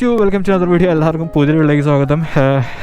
Welcome to other video. എല്ലാവർക്കും പുതിയ വീട്ടിലേക്ക് സ്വാഗതം.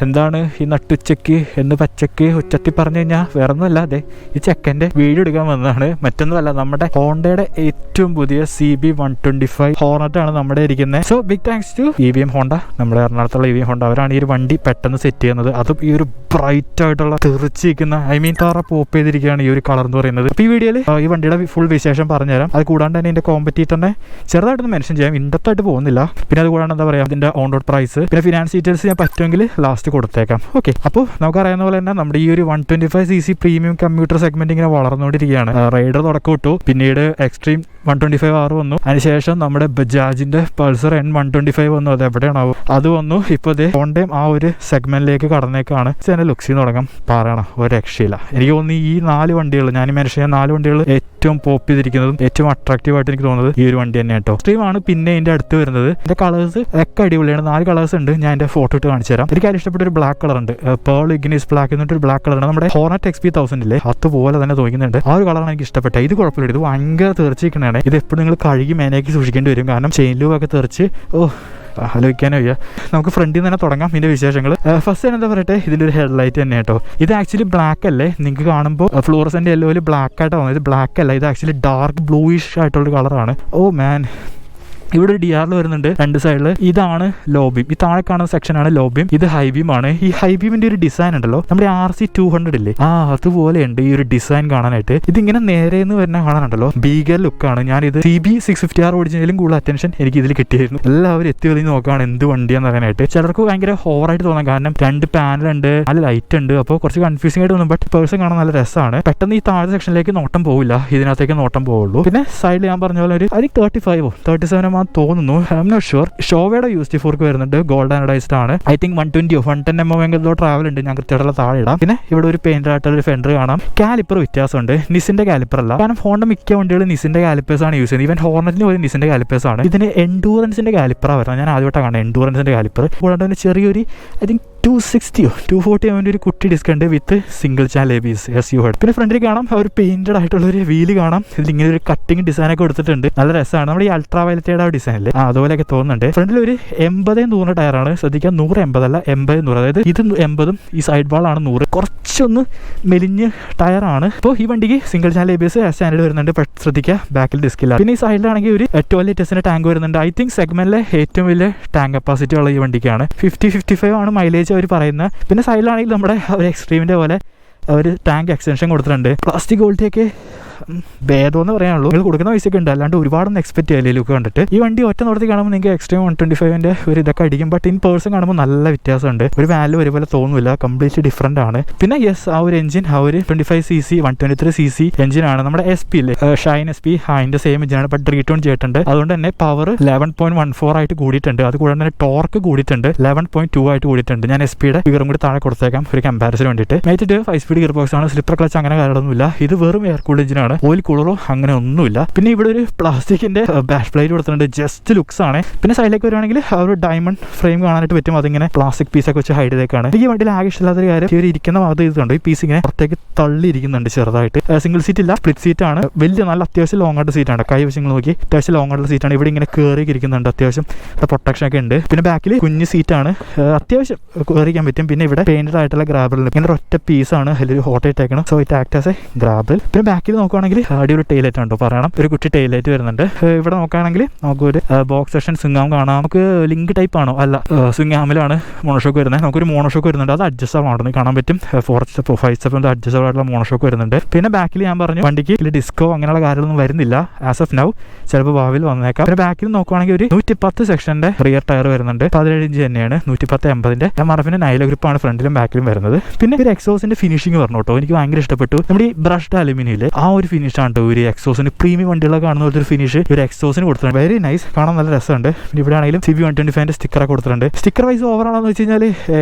എന്താണ് ഈ നട്ടുച്ചയ്ക്ക് എന്ന് പച്ചക്ക് ഉച്ചത്തി പറഞ്ഞു കഴിഞ്ഞാൽ വേറെ ഒന്നുമല്ല, അതെ ഈ ചെക്കൻ്റെ വീഡിയോ എടുക്കാൻ വന്നതാണ്. മറ്റൊന്നുമല്ല, നമ്മുടെ ഹോണ്ടയുടെ ഏറ്റവും പുതിയ CB125 ഹോർണറ്റ് ആണ് നമ്മുടെ ഇരിക്കുന്നത്. So big thanks to EVM Honda, നമ്മുടെ എറണാകുളത്തുള്ള EVM ഹോണ്ട. അവരാണ് ഈ ഒരു വണ്ടി പെട്ടെന്ന് സെറ്റ് ചെയ്യുന്നത്. അതും ഈ ഒരു ബ്രൈറ്റ് ആയിട്ടുള്ള തെറിച്ചിരിക്കുന്ന താറ പോപ്പ് ചെയ്തിരിക്കുകയാണ് ഈ ഒരു കളർ എന്ന് പറയുന്നത്. അപ്പോൾ ഈ വീഡിയോയിൽ ഈ വണ്ടിയുടെ ഫുൾ വിശേഷം പറഞ്ഞുതരാം. അത് കൂടാണ്ട് തന്നെ ഇതിന്റെ കോമ്പറ്റീറ്ററിനെ ചെറുതായിട്ടൊന്ന് മെൻഷൻ ചെയ്യാം, ഇൻഡെപ്തായിട്ട് പോകുന്നില്ല. പിന്നെ അത് കൂടാണ്ട് എന്താ പറയുക, ഇതിന്റെ ഓൺ റോഡ് പ്രൈസ്, പിന്നെ ഫിനാൻസ് ഡീറ്റെയിൽസ് ഞാൻ പറ്റുമെങ്കിൽ ലാസ്റ്റ് കൊടുത്തേക്കാം. ഓക്കെ, അപ്പോൾ നമുക്കറിയാവുന്ന പോലെ തന്നെ നമ്മുടെ ഈ ഒരു 125cc പ്രീമിയം കമ്പ്യൂട്ടർ സെഗ്മെന്റ് ഇങ്ങനെ വളർന്നുകൊണ്ടിരിക്കുകയാണ്. റൈഡർ തുടക്കം ഇട്ടു, പിന്നീട് എക്സ്ട്രീം 125R വന്നു, അതിനുശേഷം നമ്മുടെ ബജാജിന്റെ പൾസർ N125 വന്നു. അത് എവിടെയാണാവും അത് വന്നു. ഇപ്പോൾ ഇത് ഹോണ്ടയും ആ ഒരു സെഗ്മെന്റിലേക്ക് കടന്നേക്കാണ്. ഇതിന്റെ ലുക്സിൽ തുടങ്ങാം, പറയണം ഒരു രക്ഷയില്ല. എനിക്ക് തോന്നുന്നു ഈ 4 വണ്ടികൾ, ഞാൻ മെൻഷൻ ചെയ്യാൻ 4 വണ്ടികൾ ഏറ്റവും പോപ്പ് ചെയ്തിരിക്കുന്നതും ഏറ്റവും അട്രാക്റ്റീവ് ആയിട്ട് എനിക്ക് തോന്നുന്നത് ഈ ഒരു വണ്ടി തന്നെ കേട്ടോ. എക്സ്ട്രീം ആണ് പിന്നെ ഇതിന്റെ അടുത്ത് വരുന്നത്. ഇതിന്റെ കളേഴ്സ് ഒക്കെ അടിപൊളിയാണ്. 4 കളേഴ്സ് ഉണ്ട്. ഞാൻ എന്റെ ഫോട്ടോ ഇട്ട് കാണിച്ചു തരാം. എനിക്ക് അതിൽ ഇഷ്ടപ്പെട്ട ഒരു ബ്ലാക്ക് കളർ ഉണ്ട്, പേൾ ഇഗ്നിസ് ബ്ലാക്ക് എന്നിട്ടൊരു ബ്ലാക്ക് കളറാണ്. നമ്മുടെ ഹോർണറ്റ് XP1000 ഇല്ലേ, അതുപോലെ തന്നെ തോന്നുന്നുണ്ട്. ആ ഒരു കളറാണ് എനിക്ക് ഇഷ്ടപ്പെട്ടത്. ഇത് കുഴപ്പമില്ല, ഇത് ഭയങ്കര തെറിച്ചിരിക്കണേ. ഇത് എപ്പോഴും നിങ്ങൾ കഴുകി മേനേക്ക് സൂക്ഷിക്കേണ്ടി വരും, കാരണം ചെയിൻ ലൂബ് ഒക്കെ തെറിച്ച് ആലോചിക്കാനോ വയ്യ. നമുക്ക് ഫ്രണ്ടിൽ നിന്ന് തന്നെ തുടങ്ങാം ഇതിന്റെ വിശേഷങ്ങൾ. ഫസ്റ്റ് തന്നെ എന്താ പറയട്ടെ, ഇതിൻ്റെ ഒരു ഹെഡ്ലൈറ്റ് തന്നെ കേട്ടോ. ഇത് ആക്ച്വലി ബ്ലാക്ക് അല്ലേ, നിങ്ങൾക്ക് കാണുമ്പോൾ ഫ്ലോറസെന്റ് യെല്ലോയിൽ ബ്ലാക്ക് ആയിട്ട് തോന്നുന്നത്. ഇത് ബ്ലാക്ക് അല്ല, ഇത് ആക്ച്വലി ഡാർക്ക് ബ്ലൂയിഷ് ആയിട്ടുള്ള കളറാണ്. ഓ മാൻ, ഇവിടെ ഒരു DRL വരുന്നുണ്ട് 2 സൈഡിൽ. ഇതാണ് ലോ ബീം, ഈ താഴെ കാണുന്ന സെക്ഷനാണ് ലോ ബീം. ഇത് ഹൈ ബീം ആണ്. ഈ ഹൈ ബീമിന്റെ ഒരു ഡിസൈൻ ഉണ്ടല്ലോ, നമ്മുടെ RC200 ഇല്ലേ, അതുപോലെയുണ്ട് ഈ ഒരു ഡിസൈൻ കാണാനായിട്ട്. ഇതിങ്ങനെ നേരെ നിന്ന് വരുന്ന കാണാനുണ്ടല്ലോ, ഭീകര ലുക്കാണ്. ഞാനിത് CB650R ഓടിച്ചതിലും കൂടുതൽ അറ്റൻഷൻ എനിക്ക് ഇതിൽ കിട്ടിയായിരുന്നു. എല്ലാവരും എത്തി വലിഞ്ഞ് നോക്കുകയാണ് എന്ത് വണ്ടിയാന്ന് പറയാനായിട്ട്. ചിലർക്ക് ഭയങ്കര ഹോറായിട്ട് തോന്നാം, കാരണം 2 പാനലുണ്ട്, 4 ലൈറ്റ് ഉണ്ട്. അപ്പോൾ കുറച്ച് കൺഫ്യൂസിംഗ് ആയിട്ട് തോന്നും, ബട്ട് പേഴ്സൺ കാണാൻ നല്ല രസമാണ്. പെട്ടെന്ന് ഈ താഴെ സെക്ഷനിലേക്ക് നോട്ടം പോവില്ല, ഇതിനകത്തേക്ക് നോട്ടം പോവുള്ളൂ. പിന്നെ സൈഡിൽ ഞാൻ പറഞ്ഞ പോലെ ഒരു 35 37 തോന്നുന്നു, ഐ ആം നോട്ട് ഷുവർ. ഷോവയുടെ UST4 വരുന്നുണ്ട്, ഗോൾഡ് ആനഡൈസ്ഡ് ആണ്. ഐ തിങ്ക് 120 110 mm ട്രാവൽ ഉണ്ട്. ഞാൻ കൃത്യമായിട്ടുള്ള താഴെ ഇടാം. പിന്നെ ഇവിടെ ഒരു പെയിന്റഡ് ആയിട്ടുള്ള ഒരു ഫെൻഡർ കാണാം. കാലിപ്പർ വ്യത്യാസമുണ്ട്, നിസിന്റെ കാലിപ്പർ അല്ല. കാരണം ഹോണ്ട മിക്ക വണ്ടികളും നിസിന്റെ കാലിപ്പേഴ്സ് ആണ് യൂസ് ചെയ്യുന്നത്. ഈവൻ ഹോർണറ്റിന് ഒരു നിസിന്റെ കാലിപ്പേഴ്സ് ആണ്. ഇതിന് എൻഡൂറൻസിന്റെ കാലിപ്പറാണ് വരുന്നത്. ഞാൻ ആദ്യമായിട്ടാണ് കാണുന്നത് എൻഡൂറൻസിന്റെ കാലിപ്പർ. കൂടാണ്ട് തന്നെ ചെറിയൊരു ഐ തിങ്ക് 260 240 അവൻ്റെ ഒരു കുട്ടി ഡിസ്ക് ഉണ്ട് വിത്ത് single channel ABS SU head. പിന്നെ ഫ്രണ്ടിൽ കാണാം ഒരു പെയിന്റഡ് ആയിട്ടുള്ള ഒരു വീല് കാണാം. ഇതിൽ ഇങ്ങനെ ഒരു കട്ടിങ് ഡിസൈനൊക്കെ കൊടുത്തിട്ടുണ്ട്, നല്ല രസമാണ്. നമ്മുടെ ഈ അൾട്രാ വയലറ്റയുടെ ആ ഡിസൈനിൽ അതുപോലെയൊക്കെ തോന്നുന്നുണ്ട്. ഫ്രണ്ടിൽ ഒരു 80-100 ടയറാണ്. ശ്രദ്ധിക്കാം, 100-80 അല്ല, 80-100. അതായത് ഇത് 80-ഉം ഈ സൈഡ് വാളാണ് 100. കുറച്ചൊന്ന് മെലിഞ്ഞ് ടയറാണ്. അപ്പോൾ ഈ വണ്ടിക്ക് സിംഗിൾ ചാനൽ ABS സ്റ്റാൻഡേർഡ് വരുന്നുണ്ട്. ശ്രദ്ധിക്കുക, ബാക്കിൽ ഡിസ്ക് ഇല്ല. പിന്നെ ഈ സൈഡിലാണെങ്കിൽ ഒരു 12 ലിറ്റേഴ്സിന്റെ ടാങ്ക് വരുന്നുണ്ട്. ഐ തിങ്ക് സെഗ്മെന്റിലെ ഏറ്റവും വലിയ ടാങ്ക് കപ്പാസിറ്റി ഉള്ള ഈ വണ്ടിക്കാണ്. 50-55 ആണ് മൈലേജ് അവർ പറയുന്നത്. പിന്നെ സൈഡിലാണെങ്കിൽ നമ്മുടെ ഒരു എക്സ്ട്രീമിന്റെ പോലെ ഒരു ടാങ്ക് എക്സ്റ്റൻഷൻ കൊടുത്തിട്ടുണ്ട്. പ്ലാസ്റ്റിക് ക്വാളിറ്റിയൊക്കെ ഭേദം എന്ന് പറയാനുള്ളൂ. നിങ്ങൾ കൊടുക്കുന്ന പൈസയൊക്കെ ഉണ്ട്, അല്ലാണ്ട് ഒരുപാടൊന്നും എക്സ്പെക്ട് ചെയ്യില്ല ലുക്ക് കണ്ടിട്ട്. ഈ വണ്ടി ഒറ്റ നോട്ടത്തിൽ കാണുമ്പോൾ നിങ്ങൾക്ക് എക്സ്ട്രീം 125ന്റെ ഒരു ഇതൊക്കെ അടിക്കും, ബട്ട് ഇൻ പേഴ്സൺ കാണുമ്പോൾ നല്ല വ്യത്യാസമുണ്ട്. ഒരു വാല്യൂ ഒരുപോലെ തോന്നില്ല, കംപ്ലീറ്റ്ലി ഡിഫറെന്റ് ആണ്. പിന്നെ യെസ്, ആ ഒരു എഞ്ചിൻ ആ ഒരു 25cc 123cc എഞ്ചിനാണ്. നമ്മുടെ SP ഇല്ലേ, ഷൈൻ SP, അതിന്റെ സെയിം എഞ്ചിനാണ്, ബട്ട് റീടേൺ ചെയ്തിട്ടുണ്ട്. അതുകൊണ്ട് തന്നെ പവർ 11.14 ആയിട്ട് കൂടിയിട്ടുണ്ട്. അത് കൂടാതെ തന്നെ ടോർക്ക് കൂടിയിട്ടുണ്ട്, 11.2 ആയിട്ട് കൂടിയിട്ടുണ്ട്. ഞാൻ SPയുടെ ഫിഗറും കൂടി താഴെ കൊടുത്തേക്കാം ഒരു കമ്പാരിസൺ വേണ്ടിയിട്ട്. മേറ്റിട്ട് 5-സ്പീഡ് ഗിയർ ബോക്സ് ആണ്, സ്ലിപ്പർ ക്ലച്ച് അങ്ങനെ കാര്യങ്ങളൊന്നുമില്ല. ഇത് വെറും എയർ കൂൾഡ് എഞ്ചിനാണ്, ഓയിൽ കൂളറോ അങ്ങനെ ഒന്നുമില്ല. പിന്നെ ഇവിടെ ഒരു പ്ലാസ്റ്റിക്കിന്റെ ബാക്ക് പ്ലേറ്റ് കൊടുത്തിട്ടുണ്ട്, ജസ്റ്റ് ലുക്സ് ആണ്. പിന്നെ സൈഡിലേക്ക് വരുവാണെങ്കിൽ ആ ഒരു ഡയമണ്ട് ഫ്രെയിം കാണാനായിട്ട് പറ്റും. അതിങ്ങനെ പ്ലാസ്റ്റിക് പീസൊക്കെ വെച്ച് ഹൈഡ് ചെയ്തേക്കാണ്. ഈ വണ്ടിയിൽ ആകെ ഇഷ്ടമില്ലാത്തൊരു കാര്യം, ഈ ഒരു ഇരിക്കുന്ന ഭാഗത്ത് ഇതുണ്ട്, ഈ പീസ് ഇങ്ങനെ പുറത്തേക്ക് തള്ളിയിരിക്കുന്നുണ്ട് ചെറുതായിട്ട്. സിംഗിൾ സീറ്റ് ഇല്ല, സ്പ്ലിറ്റ് സീറ്റ് ആണ്. വലിയ നല്ല അത്യാവശ്യം ലോങ് ആയിട്ട് സീറ്റാണ്. കൈ വെച്ച് നോക്കി അത്യാവശ്യം ലോങ് ആയിട്ടുള്ള സീറ്റാണ്. ഇവിടെ ഇങ്ങനെ കയറി ഇരിക്കുന്നുണ്ട്, അത്യാവശ്യം പ്രൊട്ടക്ഷൻ ഒക്കെ ഉണ്ട്. പിന്നെ ബാക്കിൽ കുഞ്ഞ് സീറ്റാണ്, അത്യാവശ്യം കയറിക്കാൻ പറ്റും. പിന്നെ ഇവിടെ പെയിന്റഡ് ആയിട്ടുള്ള ഗ്രാബിൾ ഇങ്ങനെ ഒറ്റ പീസാണ് അതിൽ ഹോട്ട് ഇട്ടേക്കണം. So it act as a grabble. പിന്നെ ബാക്കിൽ നോക്കുകയാണെങ്കിൽ അടിപൊളി ടൈലൈറ്റ് ഉണ്ടോ പറയണം, ഒരു കുട്ടി ടൈലൈറ്റ് വരുന്നുണ്ട്. ഇവിടെ നോക്കുകയാണെങ്കിൽ നമുക്കൊരു ബോക്സ് സെഷൻ സ്വിംഗാം കാണാം. നമുക്ക് ലിങ്ക് ടൈപ്പ് ആണോ അല്ല, സ്വിംഗാമിലാണ് മോണോഷോക്ക് വരുന്നത്. നമുക്കൊരു മോണോഷോക്ക് വരുന്നുണ്ട്, അത് അഡ്ജസ്റ്റ് ആവുന്നത് കാണാൻ പറ്റും. 4 സ്റ്റെപ്പ് 5 സ്റ്റെപ്പ് അഡ്ജസ്റ്റ് ആയിട്ടുള്ള മോണോഷോക്ക് വരുന്നുണ്ട്. പിന്നെ ബാക്കിൽ ഞാൻ പറഞ്ഞു വണ്ടിക്ക് ഡിസ്കോ അങ്ങനെയുള്ള കാര്യങ്ങളൊന്നും വരുന്നില്ല ആസ് ഓഫ് നൗ, ചിലപ്പോൾ ഭാവിയിൽ വന്നേക്കാം. പിന്നെ ബാക്കിൽ നോക്കുകയാണെങ്കിൽ ഒരു 110 സെക്ഷന്റെ റിയർ ടയർ വരുന്നുണ്ട്, 17 ഇഞ്ച് തന്നെയാണ്, 110-80ന്റെ. മറഫിന്റെ നൈലോ ഗ്രിപ്പാണ് ഫ്രണ്ടിലും ബാക്കിലും വരുന്നത്. പിന്നെ ഒരു എക്സോസിന്റെ ഫിനിഷിംഗ് പറഞ്ഞു കേട്ടോ, എനിക്ക് ഭയങ്കര ഇഷ്ടപ്പെട്ടു. നമ്മുടെ ഈ ബ്രഷ്ഡ് അലുമിനിയില് ആ ഒരു ഫിനിഷ് ആണ് ഒരു എക്സോസിന് പ്രീമിയം വണ്ടികളൊക്കെ കാണുന്ന പോലത്തെ ഒരു ഫിനിഷ് ഒരു എക്സോസിന് കൊടുത്തിട്ടുണ്ട്. വെരി നൈസ്, കാണാൻ നല്ല രസമുണ്ട്. പിന്നെ ഇവിടെ ആണെങ്കിലും CB125ന്റെ സ്റ്റിക്കറൊക്കെ കൊടുത്തിട്ടുണ്ട്. സ്റ്റിക്കർ വൈസ് ഓവറാണെന്ന് വെച്ച് കഴിഞ്ഞാൽ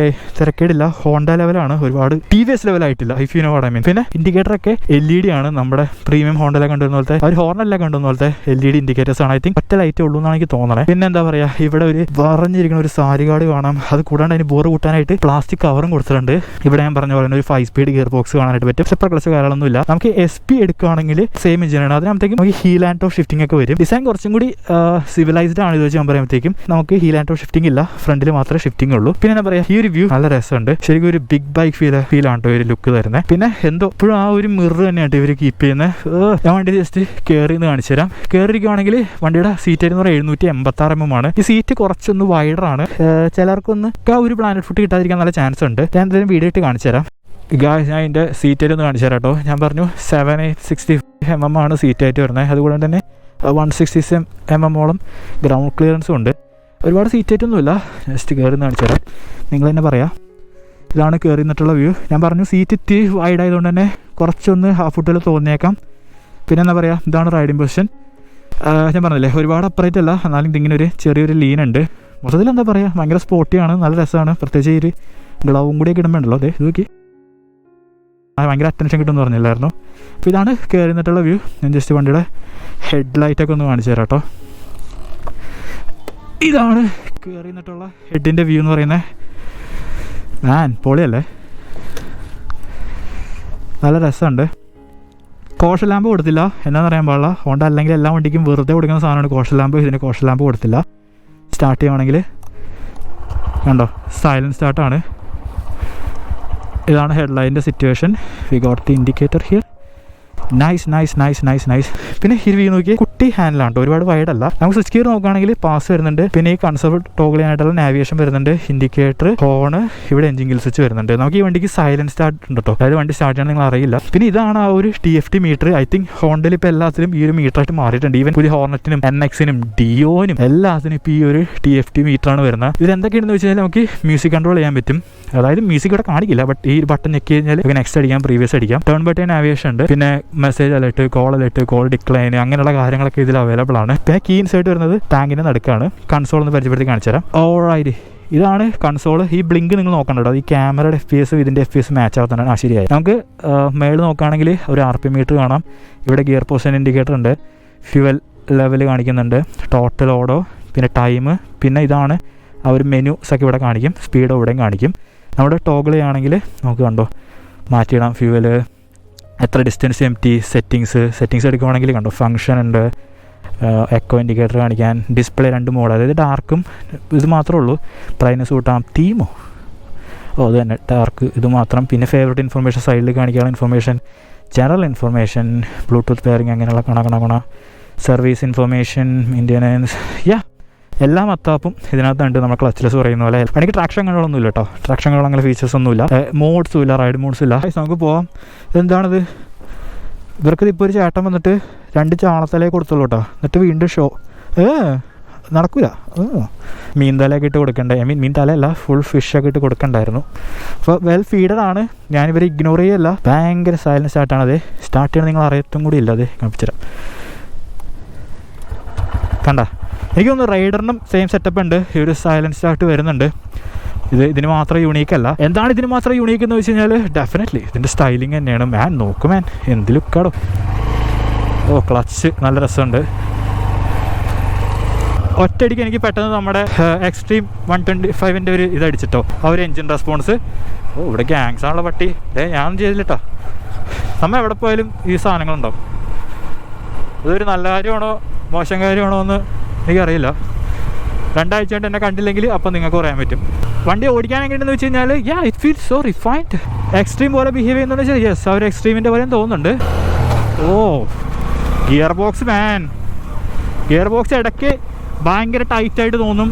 തിരക്കേടില്ല, ഹോണ്ട ലെവലാണ്, ഒരുപാട് TVS ലെവലായിട്ടില്ല, if you know what I mean. പിന്നെ ഇൻഡിക്കേറ്റർ ഒക്കെ LED ആണ്, നമ്മുടെ പ്രീമിയം ഹോണ്ടയിലെ കണ്ടുവരുന്ന പോലത്തെ, ഒരു ഹോർണല്ല കണ്ടുവന്ന പോലത്തെ LED ഇൻഡിക്കേറ്റേഴ്സ് ആണ്. ഐ തിങ്ക് ഒറ്റ ലൈറ്റേ ഉള്ളൂ എന്നാണ് എനിക്ക് തോന്നുന്നത്. പിന്നെ എന്താ പറയാ, ഇവിടെ ഒരു പറഞ്ഞിരിക്കുന്ന ഒരു സാരി കാർഡ് കാണാം. അത് കൂടാണ്ട് അതിന് ബോർ കൂട്ടാനായിട്ട് പ്ലാസ്റ്റിക് കവറും കൊടുത്തിട്ടുണ്ട്. ഇവിടെ ഞാൻ പറഞ്ഞ പോലെ ഒരു 5-സ്പീഡ് ഗിയർ ബോക്സ് കാണാനായിട്ട് പറ്റും. സ്ലിപ്പർ ക്ലച്ച് കാര്യങ്ങളൊന്നുമില്ല. നമുക്ക് SP എടുക്കുകയാണ് ആണെങ്കിൽ സെയിം എഞ്ചിനാണ്. അതിനകത്തേക്കും നമുക്ക് ഹീൽ ആൻഡ് ടോ ഷിഫ്റ്റിംഗ് ഒക്കെ വരും. ഡിസൈൻ കുറച്ചും കൂടി സിവിലൈസ്ഡ് ആണ് ഇത് വെച്ച് ഞാൻ പറയുമ്പോഴത്തേക്കും. നമുക്ക് ഹീൽ ആൻഡ് ടോ ഷിഫ്റ്റിംഗ് ഇല്ല, ഫ്രണ്ടിൽ മാത്രമേ ഷിഫ്റ്റിംഗ് ഉള്ളൂ. പിന്നെ എന്താ പറയുക, ഈ ഒരു വ്യൂ നല്ല രസമുണ്ട്. ശരിക്കും ഒരു ബിഗ് ബൈക്ക് ഫീലാണ് കേട്ടോ ഒരു ലുക്ക് തരുന്നത്. പിന്നെ എന്തോ ഇപ്പോഴും ആ ഒരു മിറർ തന്നെയാണ് ഇവർ കീപ്പ് ചെയ്യുന്നത്. ഞാൻ വണ്ടി ജസ്റ്റ് കയറിന്ന് കാണിച്ചു തരാം. കയറിയിരിക്കുവാണെങ്കിൽ വണ്ടിയുടെ സീറ്റ് എന്ന് പറയുന്നത് 786 mm ആണ്. ഈ സീറ്റ് കുറച്ചൊന്ന് വൈഡറാണ്. ചിലർക്കൊന്ന് ആ ഒരു പ്ലാനറ്റ് ഫുഡ് കിട്ടാതിരിക്കാൻ നല്ല ചാൻസ് ഉണ്ട്. ഞാൻ എന്തായാലും വീഡിയോ ഇട്ട് കാണിച്ചു തരാം. ഗായ്സ്, ഞാൻ ഇതിൻ്റെ സീറ്റ് ഒന്ന് കാണിച്ചു തരാം കേട്ടോ. ഞാൻ പറഞ്ഞു 765 mm ആണ് സീറ്റായിട്ട് വരുന്നത്. അതുകൊണ്ട് തന്നെ 160 mm ഗ്രൗണ്ട് ക്ലിയറൻസും ഉണ്ട്. ഒരുപാട് സീറ്റായിട്ടൊന്നുമില്ല. ജസ്റ്റ് കയറി കാണിച്ചു തരാം, നിങ്ങൾ തന്നെ പറയാം. ഇതാണ് കയറി നിന്നിട്ടുള്ള വ്യൂ. ഞാൻ പറഞ്ഞു സീറ്റ് ഇത്തിരി വൈഡ് ആയതുകൊണ്ട് തന്നെ കുറച്ചൊന്ന് ഹാഫ് ഫുട്ടിൽ തോന്നിയേക്കാം. പിന്നെ എന്താ പറയുക, ഇതാണ് റൈഡിങ് പൊസിഷൻ. ഞാൻ പറഞ്ഞില്ലേ ഒരുപാട് അപ്പറേറ്റ് അല്ല, എന്നാലും ഇതിങ്ങനെ ഒരു ചെറിയൊരു ലീൻ ഉണ്ട്. മൊത്തത്തിൽ എന്താ പറയുക, ഭയങ്കര സ്പോർട്ടിയാണ്, നല്ല രസമാണ്. പ്രത്യേകിച്ച് ഈ ഒരു ഗ്ലൗവും കൂടിയൊക്കെ ഇടുമ്പോണ്ടല്ലോ. അതെ ഇത് നോക്കി ഭയങ്കര അറ്റൻഷൻ കിട്ടുമെന്ന് പറഞ്ഞില്ലായിരുന്നു. അപ്പോൾ ഇതാണ് കയറി നിന്നിട്ടുള്ള വ്യൂ. ഞാൻ ജസ്റ്റ് വണ്ടിയുടെ ഹെഡ് ലൈറ്റൊക്കെ ഒന്ന് കാണിച്ചു തരാം കേട്ടോ. ഇതാണ് കയറി നിന്നിട്ടുള്ള ഹെഡിൻ്റെ വ്യൂ എന്ന് പറയുന്നത്. പൊളിയല്ലേ, നല്ല രസമുണ്ട്. കോഷൻ ലാമ്പ് കൊടുത്തില്ല, എന്നാന്ന് അറിയാൻ പാടില്ല. ഹോണ്ട അല്ലെങ്കിൽ എല്ലാ വണ്ടിക്കും വെറുതെ കൊടുക്കുന്ന സാധനമാണ് കോഷൻ ലാമ്പ്. ഇതിന് കോഷൻ ലാമ്പ് കൊടുത്തില്ല. സ്റ്റാർട്ട് ചെയ്യുവാണെങ്കിൽ കണ്ടോ, സൈലൻറ്റ് സ്റ്റാർട്ടാണ്. ഇതാണ് ഹെഡ്ലൈറ്റിൻ്റെ situation. We got the indicator here. Nice. പിന്നെ ഈ വ്യൂ നോക്കി കുട്ടി ഹാൻഡിലാണ് കേട്ടോ, ഒരുപാട് വൈഡ് അല്ല. നമുക്ക് സ്വിച്ച് ഗിയർ നോക്കുകയാണെങ്കിൽ പാസ് വരുന്നുണ്ട്. പിന്നെ ഈ കൺസോൾ ടോഗിൾ ചെയ്യാനായിട്ടുള്ള നാവിഗേഷൻ വരുന്നുണ്ട്, ഇൻഡിക്കേറ്റർ, ഹോണ്, ഇവിടെ എഞ്ചിൻ ഗിൽ സ്വിച്ച് വരുന്നുണ്ട്. നമുക്ക് ഈ വണ്ടിക്ക് സൈലൻറ്റ് സ്റ്റാർട്ട് ഉണ്ട് കേട്ടോ, അതായത് വണ്ടി സ്റ്റാർട്ട് ചെയ്യണം നിങ്ങൾ അറിയില്ല. പിന്നെ ഇതാണ് ആ ഒരു TFT മീറ്റർ. ഐ തിങ്ക് ഹോണ്ടയിൽ ഇപ്പോൾ എല്ലാത്തിലും ഈ ഒരു മീറ്ററായിട്ട് മാറിയിട്ടുണ്ട്. ഈവൻ പുതിയ ഹോർണറ്റിനും NXനും ഡിയോനും എല്ലാത്തിനും ഇപ്പോൾ ഈ ഒരു TFT മീറ്ററാണ് വരുന്നത്. ഇതിലെന്തൊക്കെയാണെന്ന് വെച്ച് കഴിഞ്ഞാൽ നമുക്ക് മ്യൂസിക് കൺട്രോൾ ചെയ്യാൻ പറ്റും. അതായത് മ്യൂസിക് ഇവിടെ കാണിക്കില്ല, ബട്ട് ഈ ബട്ടൺ ഞെക്കി കഴിഞ്ഞാൽ നമുക്ക് നെക്സ്റ്റ് അടിക്കാം, പ്രീവിയസ് അടിക്കാം. ടേൺ ബൈ ടേൺ നാവിഗേഷൻ ഉണ്ട്. പിന്നെ message alert, call alert, call decline, അങ്ങനെയുള്ള കാര്യങ്ങളൊക്കെ ഇതിൽ അവൈലബിൾ ആണ്. പിന്നെ കീ ഇൻസൈഡ് വരുന്നത് ടാങ്കിൻ്റെ നടുക്കാണ്. കൺസോൾ ഒന്ന് പരിചയപ്പെടുത്തി കാണിച്ചു തരാം. ഓൾറൈറ്റ്, ഇതാണ് കൺസോൾ. ഈ ബ്ലിങ്ക് നിങ്ങൾ നോക്കണ്ടോ, ഈ ക്യാമറയുടെ FPS ഇതിൻ്റെ FPS മാച്ച് ആവുന്നതാണ്. ശരിയായി. നമുക്ക് മേളിൽ നോക്കുകയാണെങ്കിൽ ഒരു RPM മീറ്റർ കാണാം. ഇവിടെ ഗിയർ പൊസിഷൻ ഇൻഡിക്കേറ്റർ ഉണ്ട്, ഫ്യുവൽ ലെവൽ കാണിക്കുന്നുണ്ട്, ടോട്ടൽ ഓടോ, പിന്നെ ടൈം. പിന്നെ ഇതാണ് ആ ഒരു മെനുസ് ഒക്കെ ഇവിടെ കാണിക്കും, സ്പീഡ് ഇവിടെയും കാണിക്കും. നമ്മുടെ ടോഗിൾ ചെയ്യുകയാണെങ്കിൽ നമുക്ക് കണ്ടോ മാറ്റിയിടാം, ഫ്യൂവൽ, എത്ര ഡിസ്റ്റൻസ്, MT, സെറ്റിങ്സ് എടുക്കുകയാണെങ്കിൽ കണ്ടോ ഫംഗ്ഷൻ ഉണ്ട്, എക്കോ ഇൻഡിക്കേറ്റർ കാണിക്കാൻ, ഡിസ്പ്ലേ 2 മോഡ്, അതായത് ഡാർക്കും ഇത് മാത്രമേ ഉള്ളൂ. ബ്രൈറ്റ്നസ് കൂട്ടാം, തീമോ അത് തന്നെ ഡാർക്ക് ഇത് മാത്രം. പിന്നെ ഫേവറേറ്റ് ഇൻഫർമേഷൻ സൈഡിൽ കാണിക്കാനുള്ള information, general information, Bluetooth pairing അങ്ങനെയുള്ള കണ സർവീസ് ഇൻഫർമേഷൻ, മെയിൻ്റെനൻസ്, എല്ലാം അത്താപ്പും ഇതിനകത്തുണ്ട്. നമ്മൾ ക്ലച്ച്ലെസ് പറയുന്ന പോലെ. എനിക്ക് ട്രാക്ഷൻ കൺട്രോളൊന്നും ഇല്ല കേട്ടോ, ട്രാക്ഷൻ കൺട്രോൾ അങ്ങനെ ഫീച്ചേഴ്സ് ഒന്നുമില്ല, മോഡ്സും ഇല്ല, റൈഡ് മോഡ്സും ഇല്ല. നമുക്ക് പോവാം. ഇതെന്താണിത്, ഇവർക്ക് ഇപ്പോൾ ഒരു ചേട്ടൻ വന്നിട്ട് 2 ചാണത്തലേ കൊടുത്തുള്ളൂ കേട്ടോ, എന്നിട്ട് വീണ്ടും ഷോ നടക്കൂല. മീൻ തലയൊക്കെ ഇട്ട് കൊടുക്കണ്ടേ, മീൻ തലയല്ല, ഫുൾ ഫിഷൊക്കെ ഇട്ട് കൊടുക്കണ്ടായിരുന്നു. അപ്പോൾ വെൽ ഫീഡറാണ്. ഞാനിവരെ ഇഗ്നോർ ചെയ്യല്ല, ഭയങ്കര സൈലൻറ്റ് സ്റ്റാർട്ടാണത്. സ്റ്റാർട്ട് ചെയ്യണം നിങ്ങൾ അറിയത്തും കൂടി ഇല്ല. അത് കാണിച്ചുതരാം, കണ്ട. എനിക്ക് തോന്നുന്നു റൈഡറിനും സെയിം സെറ്റപ്പ് ഉണ്ട്. ഈ ഒരു സൈലൻറ്റ് സ്റ്റാർട്ട് വരുന്നുണ്ട്. ഇതിന് മാത്രം യൂണീക്ക് അല്ല. എന്താണ് ഇതിന് മാത്രം യൂണീക്ക് എന്ന് വെച്ച് കഴിഞ്ഞാൽ ഡെഫിനറ്റ്ലി ഇതിൻ്റെ സ്റ്റൈലിങ് തന്നെയാണ്. നോക്കും എന്ത് ലുക്കാടോ. ക്ലച്ച് നല്ല രസമുണ്ട്. ഒറ്റയടിക്ക് എനിക്ക് പെട്ടെന്ന് നമ്മുടെ എക്സ്ട്രീം 125ൻ്റെ ഒരു ഇതടിച്ചിട്ടോ, ആ ഒരു എൻജിൻ റെസ്പോൺസ്. ഇവിടെ ഗ്യാങ്സ് ആണുള്ള പട്ടി. ഞാൻ ചെയ്തില്ലട്ടോ. നമ്മൾ എവിടെ പോയാലും ഈ സാധനങ്ങളുണ്ടാവും. ഇതൊരു നല്ല കാര്യമാണോ മോശം കാര്യമാണോ എന്ന് എനിക്കറിയില്ല. 2 ആഴ്ച കൊണ്ട് എന്നെ കണ്ടില്ലെങ്കിൽ അപ്പം നിങ്ങൾക്ക് പറയാൻ പറ്റും. വണ്ടി ഓടിക്കാൻ എങ്ങനെയെന്ന് വെച്ച് കഴിഞ്ഞാൽ it feels so refined. Extreme പോലെ ബിഹേവ് ചെയ്യുന്നതെന്ന് വെച്ചാൽ യെസ്, ആ ഒരു എക്സ്ട്രീമിൻ്റെ പോലെയും തോന്നുന്നുണ്ട്. ഗിയർ ബോക്സ് ഇടയ്ക്ക് ഭയങ്കര ടൈറ്റായിട്ട് തോന്നും,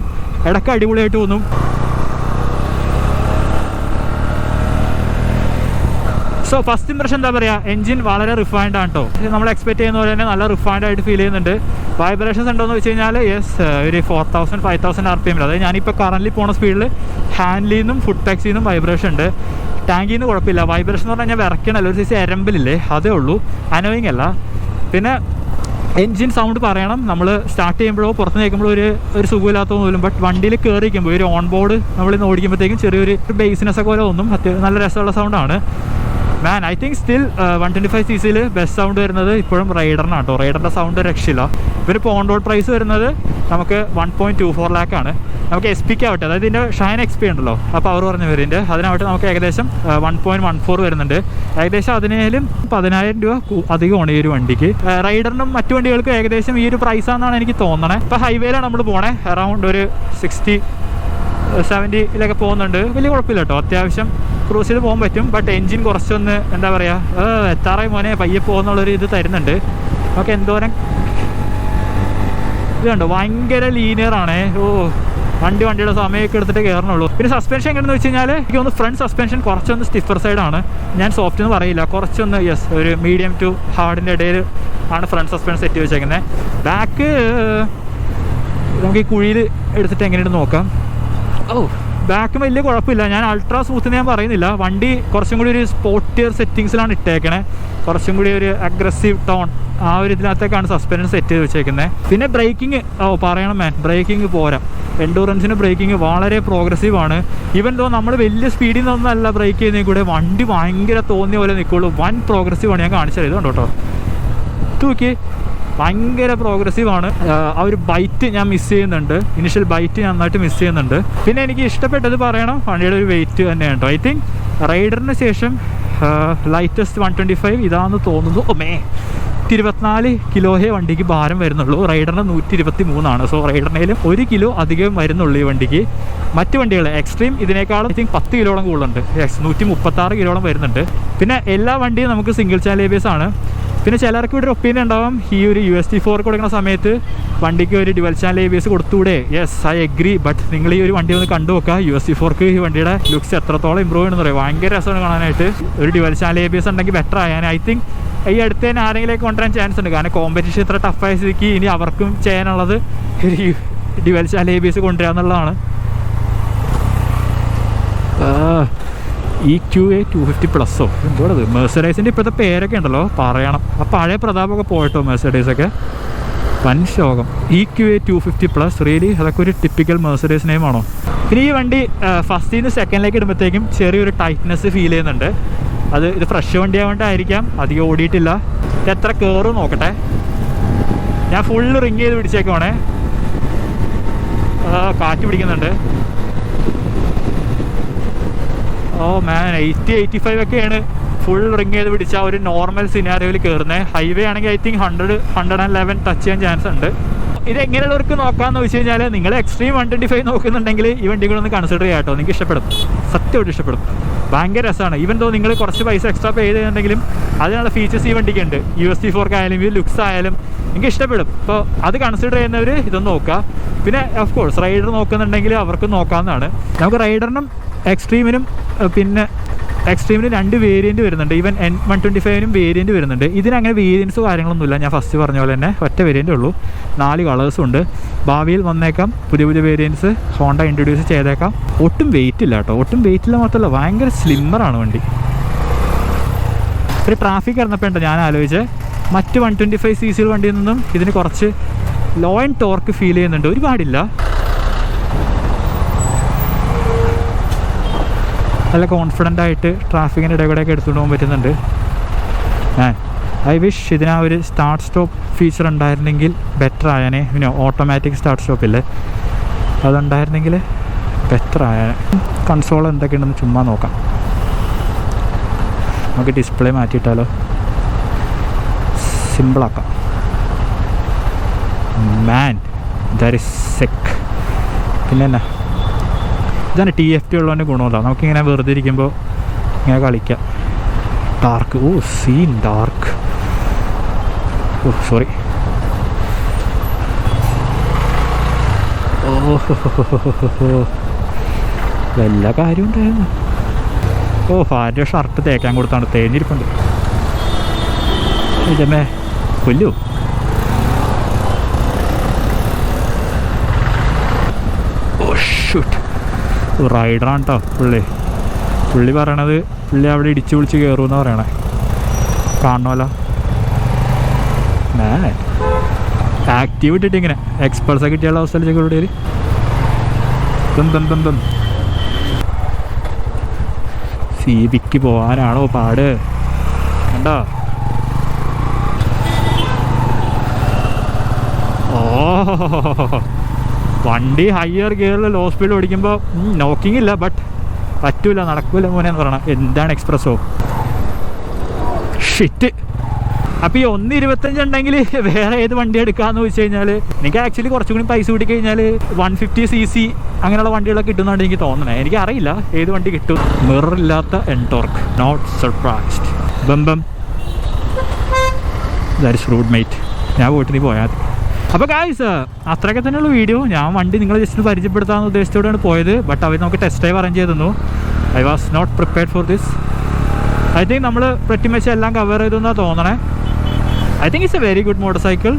ഇടയ്ക്ക് അടിപൊളിയായിട്ട് തോന്നും. സോ ഫസ്റ്റ് ഇംപ്രഷൻ എന്താ പറയുക, എൻജിൻ വളരെ റിഫൈൻഡ് ആണ് കേട്ടോ. നമ്മൾ എക്സ്പെക്ട് ചെയ്യുന്ന പോലെ തന്നെ നല്ല റിഫൈൻഡ് ആയിട്ട് ഫീൽ ചെയ്യുന്നുണ്ട്. വൈബ്രേഷൻസ് ഉണ്ടോയെന്ന് വെച്ച് കഴിഞ്ഞാൽ യെസ്, ഒരു 4000-5000 RPM. അതായത് ഞാനിപ്പോൾ കറൻ്റ് പോണ സ്പീഡിൽ ഹാൻഡിൽ നിന്നും ഫുഡ് ടാക്സിൽ നിന്നും വൈബ്രേഷൻ ഉണ്ട്. ടാങ്കിൽ നിന്ന് കുഴപ്പമില്ല. വൈബ്രേഷൻ എന്ന് പറഞ്ഞാൽ വിറയ്ക്കണല്ലോ, ഒരു സൈസ് എരമ്പിലില്ലേ, അതേ ഉള്ളൂ, അനോയിങ് അല്ല. പിന്നെ എൻജിൻ സൗണ്ട് പറയണം, നമ്മൾ സ്റ്റാർട്ട് ചെയ്യുമ്പോഴോ പുറത്ത് നിൽക്കുമ്പോഴോ ഒരു സുഖമില്ലാത്ത പോലും. ബട്ട് വണ്ടിയിൽ കയറിയിരിക്കുമ്പോൾ ഒരു ഓൺ ബോർഡ് നമ്മളിന്ന് ഓടിക്കുമ്പോഴത്തേക്കും ചെറിയൊരു ബേസിനെസ് ഒക്കെ പോലെ തോന്നും. നല്ല രസമുള്ള സൗണ്ടാണ്. Man I think still 125cc best sound വരുന്നത് ഇപ്പോഴും റൈഡറിനാണ് കേട്ടോ. റൈഡറിൻ്റെ സൗണ്ട് രക്ഷയില്ല. ഇവരിപ്പോൾ ഓൺ റോഡ് പ്രൈസ് വരുന്നത് നമുക്ക് 1.24 lakh ആണ്. നമുക്ക് SP ആവട്ടെ, അതായത് ഇതിൻ്റെ ഷൈൻ XP ഉണ്ടല്ലോ, ആ പവർ പറഞ്ഞ വേരിയൻറ്റ്, അതിനാവട്ടെ നമുക്ക് ഏകദേശം 1.14 വരുന്നുണ്ട്. ഏകദേശം അതിനേലും 10,000 രൂപ അധികമാണ് ഈ ഒരു വണ്ടിക്ക്. റൈഡറിനും മറ്റു വണ്ടികൾക്കും ഏകദേശം ഈ ഒരു പ്രൈസാണെന്നാണ് എനിക്ക് തോന്നണേ. ഇപ്പോൾ ഹൈവേയിലാണ് നമ്മൾ പോണേ, അറൗണ്ട് ഒരു 60-70 പോകുന്നുണ്ട്. വലിയ കുഴപ്പമില്ല കേട്ടോ, അത്യാവശ്യം ക്രൂസ് ചെയ്ത് പോകാൻ പറ്റും. ബട്ട് എൻജിൻ കുറച്ചൊന്ന് എന്താ പറയുക, എത്താറായി മോനെ പയ്യെ പോകുന്നുള്ളൊരു ഇത് തരുന്നുണ്ട്. നമുക്ക് എന്തോരം ഇത് കണ്ടോ, ഭയങ്കര ലീനിയറാണേ. വണ്ടിയുടെ സമയമൊക്കെ എടുത്തിട്ട് കയറണുള്ളൂ. പിന്നെ സസ്പെൻഷൻ എങ്ങനെയെന്ന് വെച്ച് കഴിഞ്ഞാൽ എനിക്ക് തോന്നുന്നു ഫ്രണ്ട് സസ്പെൻഷൻ കുറച്ചൊന്ന് സ്റ്റിഫർ സൈഡാണ്. ഞാൻ സോഫ്റ്റ് എന്ന് പറയില്ല, കുറച്ചൊന്ന് ഒരു മീഡിയം ടു ഹാർഡിൻ്റെ ഇടയിൽ ആണ് ഫ്രണ്ട് സസ്പെൻഷൻ സെറ്റ് വെച്ചേക്കുന്നത്. ബാക്ക് നമുക്ക് ഈ കുഴിയിൽ എടുത്തിട്ട് എങ്ങനെയുണ്ട് നോക്കാം. ബാക്ക് വലിയ കുഴപ്പമില്ല. ഞാൻ അൾട്രാ സ്മൂത്ത് ഞാൻ പറയുന്നില്ല. വണ്ടി കുറച്ചും കൂടി ഒരു സ്പോർട്ടിയർ സെറ്റിങ്സിലാണ് ഇട്ടേക്കണേ. കുറച്ചും കൂടി ഒരു അഗ്രസീവ് ടോൺ ആ ഒരു ഇതിനകത്തേക്കാണ് സസ്പെൻഷൻ സെറ്റ് ചെയ്ത് വെച്ചേക്കുന്നത്. പിന്നെ ബ്രേക്കിംഗ് പറയണം മാൻ, ബ്രേക്കിംഗ് പോരാ. എൻഡൂറൻസിന് ബ്രേക്കിംഗ് വളരെ പ്രോഗ്രസീവ് ആണ്. ഈവൻ ദോ നമ്മൾ വലിയ സ്പീഡിൽ നിന്നൊന്നല്ല ബ്രേക്ക് ചെയ്യുന്നതിൽ കൂടെ വണ്ടി ഭയങ്കര തോന്നിയ പോലെ നിൽക്കുള്ളൂ. വൻ പ്രോഗ്രസീവ് ആണ്. ഞാൻ കാണിച്ചത് ഇതുണ്ടോ കേട്ടോ, തൂക്കി ഭയങ്കര പ്രോഗ്രസീവാണ്. ആ ഒരു ബൈറ്റ് ഞാൻ മിസ് ചെയ്യുന്നുണ്ട്, ഇനിഷ്യൽ ബൈറ്റ് ഞാൻ നന്നായിട്ട് മിസ് ചെയ്യുന്നുണ്ട്. പിന്നെ എനിക്ക് ഇഷ്ടപ്പെട്ടത് പറയണം, വണ്ടിയുടെ ഒരു വെയിറ്റ് തന്നെയാണ് കേട്ടോ. ഐ തിങ്ക് റൈഡറിന് ശേഷം ലൈറ്റസ്റ്റ് 125 ഇതാണെന്ന് തോന്നുന്നു. 124 കിലോയെ വണ്ടിക്ക് ഭാരം വരുന്നുള്ളൂ. റൈഡറിന് 123 സോ റൈഡറിനേലും 1 കിലോ അധികം വരുന്നുള്ളൂ ഈ വണ്ടിക്ക്. മറ്റ് വണ്ടികൾ എക്സ്ട്രീം ഇതിനേക്കാളും ഐ തിങ്ക് 10 കിലോളം കൂടുതലുണ്ട്. 136 കിലോളം വരുന്നുണ്ട്. പിന്നെ എല്ലാ വണ്ടിയും നമുക്ക് സിംഗിൾ ചാനൽ ABS ആണ്. പിന്നെ ചിലർക്ക് ഇവിടെ ഒരു ഒപ്പീനിയൻ ഉണ്ടാവും, ഈ ഒരു UST4 കൊടുക്കുന്ന സമയത്ത് വണ്ടിക്ക് ഒരു ഡ്യുവൽ ചാനൽ ABS കൊടുത്തൂടെ. Yes, I agree. ബട്ട് നിങ്ങൾ ഈ ഒരു വണ്ടി ഒന്ന് കണ്ടു നോക്കുക. UST4ക്ക് ഈ വണ്ടിയുടെ ലുക്സ് എത്രത്തോളം ഇമ്പ്രൂവ് ചെയ്യുമെന്ന് പറയാം. ഭയങ്കര രസമാണ് കാണാനായിട്ട്. ഒരു ഡ്യുവൽ ചാനൽ ABS ഉണ്ടെങ്കിൽ ബെറ്റർ ആയാൻ. ഐ തിങ്ക് ഈ അടുത്ത് തന്നെ ആരെങ്കിലേക്ക് കൊണ്ടുവരാൻ ചാൻസ് ഉണ്ട്. കാരണം കോമ്പറ്റീഷൻ ഇത്ര ടഫായ സ്ഥിതിക്ക് ഇനി അവർക്കും ചെയ്യാനുള്ളത് ഒരു ഡ്യുവൽ ചാനൽ ABS കൊണ്ടുവരിക എന്നുള്ളതാണ്. EQA 250+ എന്തോടത്, മെഴ്സഡൈസിൻ്റെ ഇപ്പോഴത്തെ പേരൊക്കെ ഉണ്ടല്ലോ പറയണം. ആ പഴയ പ്രതാപമൊക്കെ പോയിട്ടോ മെഴ്സഡൈസൊക്കെ, വൻ ശോകം. EQA 250+ റിയലി അതൊക്കെ ഒരു ടിപ്പിക്കൽ മെഴ്സഡൈസ് നെയിമാണോ? പിന്നെ ഈ വണ്ടി ഫസ്റ്റിൽ നിന്ന് സെക്കൻഡിലേക്ക് ഇടുമ്പോഴത്തേക്കും ചെറിയൊരു ടൈറ്റ്നെസ് ഫീൽ ചെയ്യുന്നുണ്ട്. ഇത് ഫ്രഷ് വണ്ടി ആയതുകൊണ്ടായിരിക്കാം, അധികം ഓടിയിട്ടില്ല. ഇത് എത്ര കയറും നോക്കട്ടെ. ഞാൻ ഫുള്ള് റിങ് ചെയ്ത് പിടിച്ചേക്കുവാണേ. കാറ്റ് പിടിക്കുന്നുണ്ട്. മാൻ 80-85 ഒക്കെയാണ് ഫുൾ റിങ് ചെയ്ത് പിടിച്ച ഒരു നോർമൽ സിനാരിയോയിൽ കയറുന്നത്. ഹൈവേ ആണെങ്കിൽ ഐ തിങ്ക് 100-111 ടച്ച് ചെയ്യാൻ ചാൻസ് ഉണ്ട്. ഇത് എങ്ങനെയുള്ളവർക്ക് നോക്കാമെന്ന് വെച്ച് കഴിഞ്ഞാൽ നിങ്ങൾ എക്സ്ട്രീം 125 നോക്കുന്നുണ്ടെങ്കിൽ ഈ വണ്ടികളൊന്ന് കൺസിഡർ ചെയ്യാം കേട്ടോ. നിങ്ങൾക്ക് ഇഷ്ടപ്പെടും, സത്യമായിട്ട് ഇഷ്ടപ്പെടും. ഭയങ്കര രസമാണ്. ഈവൻ തോ നിങ്ങൾ കുറച്ച് പൈസ എക്സ്ട്രാ പേ ചെയ്തിട്ടുണ്ടെങ്കിലും അതിനുള്ള ഫീച്ചേഴ്സ് ഈ വണ്ടിക്ക് ഉണ്ട്. UST4 ആയാലും ഈ ലുക്സ് ആയാലും എനിക്ക് ഇഷ്ടപ്പെടും. അപ്പോൾ അത് കൺസിഡർ ചെയ്യുന്നവർ ഇതൊന്ന് നോക്കുക. പിന്നെ ഓഫ് കോഴ്സ് റൈഡർ നോക്കുന്നുണ്ടെങ്കിൽ അവർക്ക് നോക്കാവുന്നതാണ്. നമുക്ക് റൈഡറിനും എക്സ്ട്രീമിനും പിന്നെ എക്സ്ട്രീമിന് 2 വേരിയൻറ്റ് വരുന്നുണ്ട്. ഈവൻ N125നും വേരിയൻറ്റ് വരുന്നുണ്ട്. ഇതിനങ്ങനെ വേരിയൻസോ കാര്യങ്ങളൊന്നുമില്ല. ഞാൻ ഫസ്റ്റ് പറഞ്ഞ പോലെ തന്നെ ഒറ്റ വേരിയൻ്റ് ഉള്ളൂ. 4 കളേഴ്സും ഉണ്ട്. ഭാവിയിൽ വന്നേക്കാം പുതിയ വേരിയൻറ്റ്സ് ഹോണ്ട ഇൻട്രൊഡ്യൂസ് ചെയ്തേക്കാം. ഒട്ടും വെയിറ്റ് ഇല്ല കേട്ടോ, ഒട്ടും വെയിറ്റില്ല മാത്രമല്ല ഭയങ്കര സ്ലിമ്മറാണ് വണ്ടി. ഒരു ട്രാഫിക് ഇറന്നപ്പോഴുണ്ട് ഞാൻ ആലോചിച്ച്, മറ്റ് 125cc വണ്ടിയിൽ നിന്നും ഇതിന് കുറച്ച് ലോ ആൻഡ് ടോർക്ക് ഫീൽ ചെയ്യുന്നുണ്ട്. ഒരുപാടില്ല, നല്ല കോൺഫിഡൻ്റ് ആയിട്ട് ട്രാഫിക്കിൻ്റെ ഇടകൂടെയൊക്കെ എടുത്തുകൊണ്ട് പോകാൻ പറ്റുന്നുണ്ട്. ഐ വിഷ് ഇതിനാ ഒരു സ്റ്റാർട്ട് സ്റ്റോപ്പ് ഫീച്ചർ ഉണ്ടായിരുന്നെങ്കിൽ ബെറ്റർ ആയാനേ. പിന്നെ ഓട്ടോമാറ്റിക് സ്റ്റാർട്ട് സ്റ്റോപ്പില്ലേ, അതുണ്ടായിരുന്നെങ്കിൽ ബെറ്റർ ആയാനേ. കൺസോൾ എന്തൊക്കെയുണ്ടെന്ന് ചുമ്മാ നോക്കാം. നമുക്ക് ഡിസ്പ്ലേ മാറ്റിയിട്ടാലോ, സിമ്പിളാക്കാം. Man that is sick. പിന്നെ എന്നാ ഇതാണ് TFT ഉള്ളതിൻ്റെ ഗുണമല്ല. നമുക്കിങ്ങനെ വെറുതെ ഇരിക്കുമ്പോൾ ഇങ്ങനെ കളിക്കാം. Dark, scene dark. സോറി. വല്ല കാര്യം ഉണ്ടായിരുന്നു. ഭാര്യ ഷർട്ട് തേക്കാൻ കൊടുത്താണ്, തേഞ്ഞിരിപ്പുണ്ട്. ഇതമ്മേ കൊല്ലു. ഷൂട്ട്. റൈഡറാണ് കേട്ടോ പുള്ളി പറയണത്. പുള്ളി അവിടെ ഇടിച്ച് വിളിച്ച് കയറുമെന്ന് പറയണേ. കാണണമല്ലോ. ആക്റ്റീവ് ഇട്ടിട്ട് ഇങ്ങനെ എക്സ്പൾസൊക്കെ കിട്ടിയുള്ള അവസ്ഥയിൽ ചെക്കോടേൽ CBക്ക് പോകാനാണോ പാട്? കണ്ടോ? ഓ, വണ്ടി ഹയർ ഗിയറിൽ ലോ സ്പീഡ് ഓടിക്കുമ്പോൾ നോക്കിങ് ഇല്ല, ബട്ട് പറ്റൂല, നടക്കൂല മോനെ എന്ന് പറയണം. എന്താണ് എക്സ്പ്രസ്സോ ഷിറ്റ്. അപ്പോൾ ഈ 1.25 ഉണ്ടെങ്കിൽ വേറെ ഏത് വണ്ടി എടുക്കാമെന്ന് വെച്ച് കഴിഞ്ഞാൽ എനിക്ക് ആക്ച്വലി കുറച്ചും കൂടി പൈസ കൂടി കഴിഞ്ഞാൽ 150cc അങ്ങനെയുള്ള വണ്ടികളൊക്കെ കിട്ടുന്നതാണ് എനിക്ക് തോന്നുന്നത്. എനിക്കറിയില്ല ഏത് വണ്ടി കിട്ടും. മിററില്ലാത്ത Ntorq, not surprised. Bum that is rude mate. ഞാൻ പോയിട്ട് നീ പോയാൽ മതി. അപ്പോൾ ഗായ്സ്, അത്രയൊക്കെ തന്നെയുള്ള വീഡിയോ. ഞാൻ വണ്ടി നിങ്ങളെ ജസ്റ്റ് പരിചയപ്പെടുത്താമെന്ന് ഉദ്ദേശത്തോടെയാണ് പോയത്. ബട്ട് അവർ നമുക്ക് ടെസ്റ്റ് ഡ്രൈവ് അറേഞ്ച് ചെയ്ത് തന്നു. I was not prepared for this. I think നമ്മൾ പ്രറ്റിമച്ച് എല്ലാം കവർ ചെയ്തെന്നാണ് തോന്നണേ. I think it's a very good motorcycle.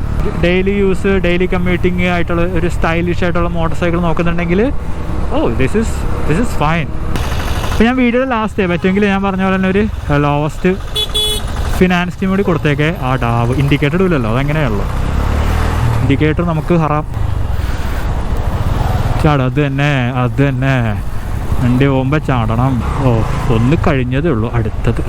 Daily use, daily commuting ആയിട്ടുള്ള ഒരു സ്റ്റൈലിഷ് ആയിട്ടുള്ള മോട്ടോർ സൈക്കിൾ നോക്കുന്നുണ്ടെങ്കിൽ ദിസ് ഇസ് ഫൈൻ. അപ്പോൾ ഞാൻ വീഡിയോയുടെ ലാസ്റ്റ് പറ്റുമെങ്കിൽ ഞാൻ പറഞ്ഞ പോലെ തന്നെ ഒരു ലോവസ്റ്റ് ഫിനാൻസ് ടീം കൂടി കൊടുത്തേക്കെ. ആ ഡാവ് ഇൻഡിക്കേറ്റർ ഇല്ലല്ലോ, അതെങ്ങനെയുള്ളൂ. ഇൻഡിക്കേറ്റർ നമുക്ക് ഹറാം ചാടും. അത് തന്നെ വണ്ടി പോകുമ്പോൾ ചാടണം. ഒന്ന് കഴിഞ്ഞതേ ഉള്ളൂ അടുത്തത്.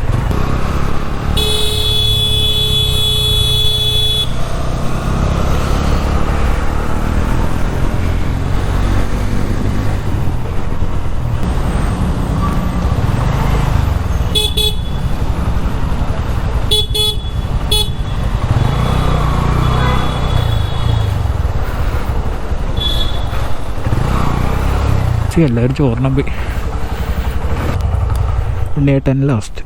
എല്ലാവരും ചോറിനും പോയി. 10 ലാസ്റ്റ്.